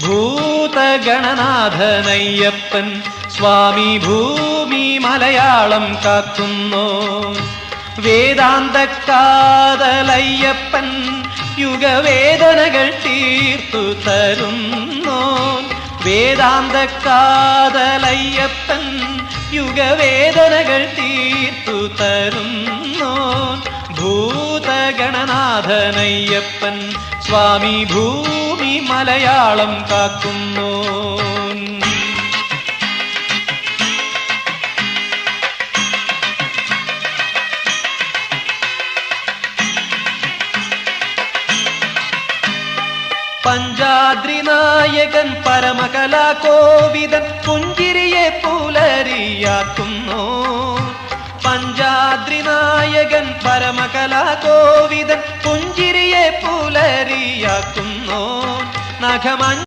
ഭൂതഗണനാഥനയ്യപ്പൻ സ്വാമി ഭൂമി മലയാളം കാക്കുന്നോ. വേദാന്തക്കാതലയ്യപ്പൻ യുഗവേദനകൾ തീർത്തു തരുന്നോ. വേദാന്തക്കാതലയ്യപ്പൻ യുഗവേദനകൾ തീർത്തു തരുന്നോ. ഭൂതഗണനാഥനയ്യപ്പൻ സ്വാമി ഭൂമി മലയാളം കാക്കുന്നോ. പഞ്ചാദ്രിനായകൻ പരമകലാകോവിദൻ പുഞ്ചിരിയെ പുലരിയാക്കുന്നു. പഞ്ചാദ്രിനായകൻ പരമകലാകോവിദൻ പുഞ്ചിരിയെ പുലരിയാക്കുന്നു. നഖമ